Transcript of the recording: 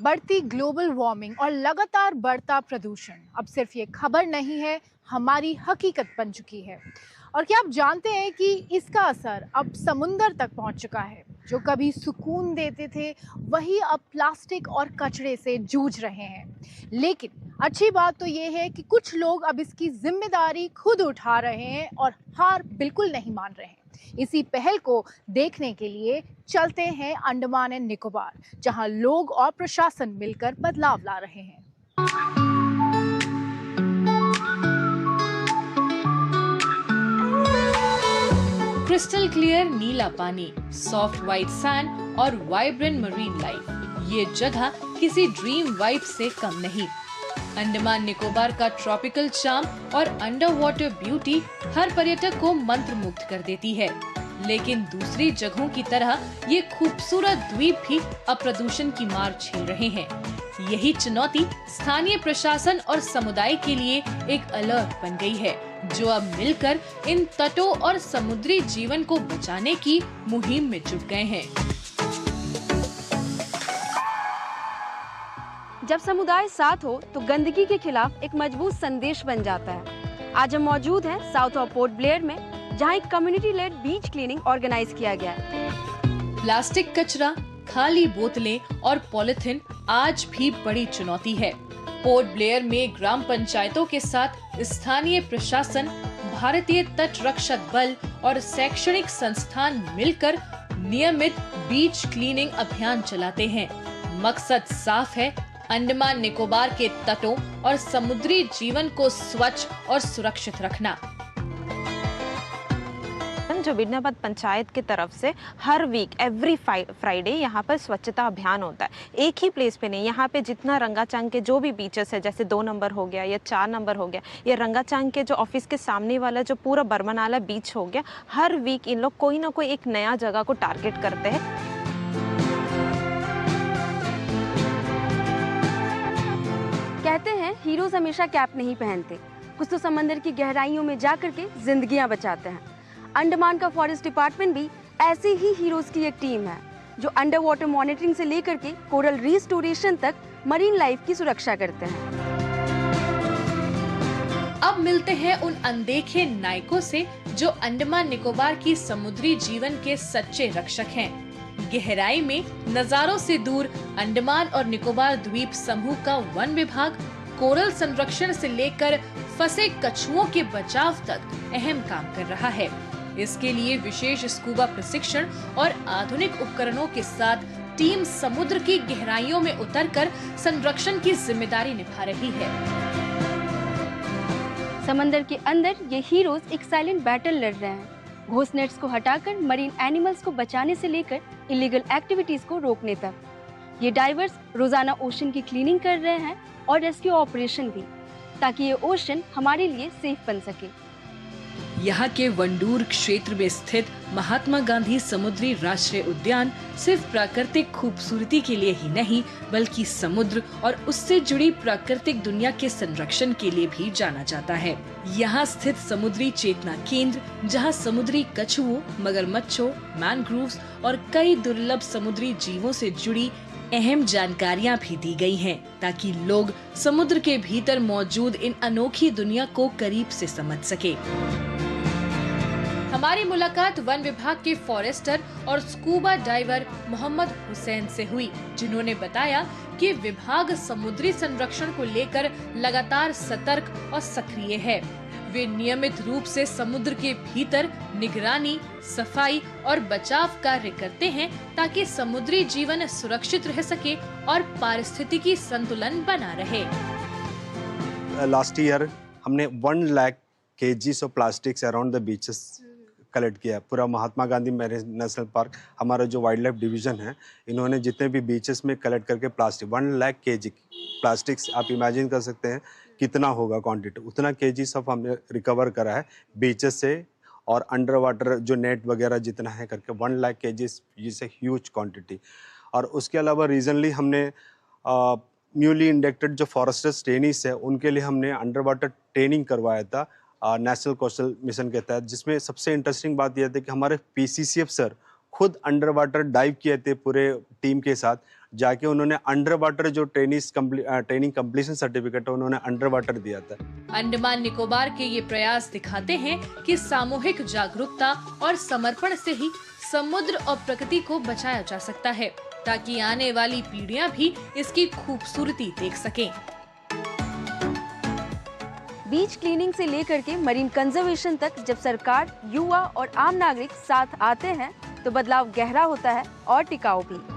बढ़ती global warming और लगातार बढ़ता प्रदूषण अब सिर्फ ये खबर नहीं है, हमारी हकीकत बन चुकी है। और क्या आप जानते हैं कि इसका असर अब समुंदर तक पहुंच चुका है। जो कभी सुकून देते थे वही अब प्लास्टिक और कचरे से जूझ रहे हैं। लेकिन अच्छी बात तो ये है कि कुछ लोग अब इसकी जिम्मेदारी खुद उठा रहे हैं और हार बिल्कुल नहीं मान रहे हैं। इसी पहल को देखने के लिए चलते हैं अंडमान एंड निकोबार, जहां लोग और प्रशासन मिलकर बदलाव ला रहे हैं। क्रिस्टल क्लियर नीला पानी, सॉफ्ट व्हाइट सैंड और वाइब्रेंट मरीन लाइफ, ये जगह किसी ड्रीम वाइब से कम नहीं। अंडमान निकोबार का ट्रॉपिकल चार्म और अंडर वाटर ब्यूटी हर पर्यटक को मंत्रमुग्ध कर देती है। लेकिन दूसरी जगहों की तरह ये खूबसूरत द्वीप भी अब प्रदूषण की मार झेल रहे हैं। यही चुनौती स्थानीय प्रशासन और समुदाय के लिए एक अलर्ट बन गई है, जो अब मिलकर इन तटों और समुद्री जीवन को बचाने की मुहिम में जुट गए हैं। जब समुदाय साथ हो तो गंदगी के खिलाफ एक मजबूत संदेश बन जाता है। आज हम मौजूद हैं साउथ ऑफ पोर्ट ब्लेयर में, जहां एक community led beach cleaning organize किया गया है। प्लास्टिक कचरा, खाली बोतलें और पॉलिथीन आज भी बड़ी चुनौती है। पोर्ट ब्लेयर में ग्राम पंचायतों के साथ स्थानीय प्रशासन, भारतीय तट रक्षक बल और शैक्षणिक संस्थान मिलकर नियमित बीच क्लीनिंग अभियान चलाते हैं। मकसद साफ है, अंडमान निकोबार के तटों और समुद्री जीवन को स्वच्छ और सुरक्षित रखना। जो बिडनाबाद पंचायत की तरफ से हर वीक एवरी फ्राइडे यहाँ पर स्वच्छता अभियान होता है। एक ही प्लेस पे नहीं, यहाँ पे जितना रंगाचांग के जो भी बीचेस है, जैसे 2 नंबर हो गया या 4 नंबर हो गया, या रंगाचांग के जो ऑफिस के सामने वाला जो पूरा बरमनाला बीच हो गया, हर वीक इन लोग कोई ना कोई एक नया जगह को टारगेट करते हैं। कहते हैं हीरोज हमेशा कैप नहीं पहनते, कुछ तो समंदर की गहराइयों में जा करके जिंदगियां बचाते हैं। अंडमान का फॉरेस्ट डिपार्टमेंट भी ऐसे ही हीरोज की एक टीम है, जो अंडर वाटर मॉनिटरिंग से लेकर के कोरल रिस्टोरेशन तक मरीन लाइफ की सुरक्षा करते हैं। अब मिलते हैं उन अनदेखे नायकों से जो अंडमान निकोबार की समुद्री जीवन के सच्चे रक्षक हैं। गहराई में नजारों से दूर अंडमान और निकोबार द्वीप समूह का वन विभाग कोरल संरक्षण से लेकर फंसे कछुओं के बचाव तक अहम काम कर रहा है। इसके लिए विशेष स्कूबा प्रशिक्षण और आधुनिक उपकरणों के साथ टीम समुद्र की गहराइयों में उतरकर संरक्षण की जिम्मेदारी निभा रही है। समंदर के अंदर ये हीरोज एक साइलेंट बैटल लड़ रहे हैं, घोस्ट नेट्स को हटाकर मरीन एनिमल्स को बचाने से लेकर इलीगल एक्टिविटीज को रोकने तक। ये डाइवर्स रोजाना ओशन की क्लीनिंग कर रहे हैं और रेस्क्यू ऑपरेशन भी, ताकि ये ओशन हमारे लिए सेफ बन सके। यहाँ के वंडूर क्षेत्र में स्थित महात्मा गांधी समुद्री राष्ट्रीय उद्यान सिर्फ प्राकृतिक खूबसूरती के लिए ही नहीं, बल्कि समुद्र और उससे जुड़ी प्राकृतिक दुनिया के संरक्षण के लिए भी जाना जाता है। यहाँ स्थित समुद्री चेतना केंद्र, जहाँ समुद्री कछुओं, मगरमच्छों, मैनग्रोव्स और कई दुर्लभ समुद्री जीवों से जुड़ी अहम जानकारियाँ भी दी गई हैं, ताकि लोग समुद्र के भीतर मौजूद इन अनोखी दुनिया को करीब से समझ सके। हमारी मुलाकात वन विभाग के फॉरेस्टर और स्कूबा डाइवर मोहम्मद हुसैन से हुई, जिन्होंने बताया कि विभाग समुद्री संरक्षण को लेकर लगातार सतर्क और सक्रिय है। वे नियमित रूप से समुद्र के भीतर निगरानी, सफाई और बचाव कार्य करते हैं, ताकि समुद्री जीवन सुरक्षित रह सके और पारिस्थितिकी संतुलन बना रहे। लास्ट ईयर हमने 1 lakh kgs of plastics around the beaches collect किया। पूरा Mahatma Gandhi marine national park, हमारा जो वाइल्ड लाइफ डिवीजन है, इन्होंने जितने भी बीचेस में कलेक्ट करके प्लास्टिक 1 लाख kg प्लास्टिक्स, आप इमेजिन कर सकते हैं कितना होगा क्वांटिटी, उतना kgs ऑफ हमने रिकवर करा है बीचेस से। और अंडर वाटर जो नेट वगैरह जितना है करके 1 lakh kgs is a huge quantity. और उसके अलावा रीजनली हमने न्यूली इंडक्टेड जो फॉरेस्टर्स ट्रेनीज है, उनके लिए हमने अंडर वाटर ट्रेनिंग करवाया था नेशनल कोस्टल मिशन के तहत, जिसमें सबसे इंटरेस्टिंग बात यह थी कि हमारे PCCF सर खुद अंडर वाटर डाइव किए थे पूरे टीम के साथ। जाके उन्होंने अंडर वाटर जो ट्रेनिंग कंप्लीशन सर्टिफिकेट है उन्होंने अंडर वाटर दिया था। अंडमान निकोबार के ये प्रयास दिखाते हैं कि सामूहिक जागरूकता और समर्पण से ही समुद्र और प्रकृति को बचाया जा सकता है, ताकि आने वाली पीढ़ियां भी इसकी खूबसूरती देख सकें। बीच क्लीनिंग से लेकर के मरीन कंजर्वेशन तक जब सरकार, युवा और आम नागरिक साथ आते हैं तो बदलाव गहरा होता है और टिकाऊ भी।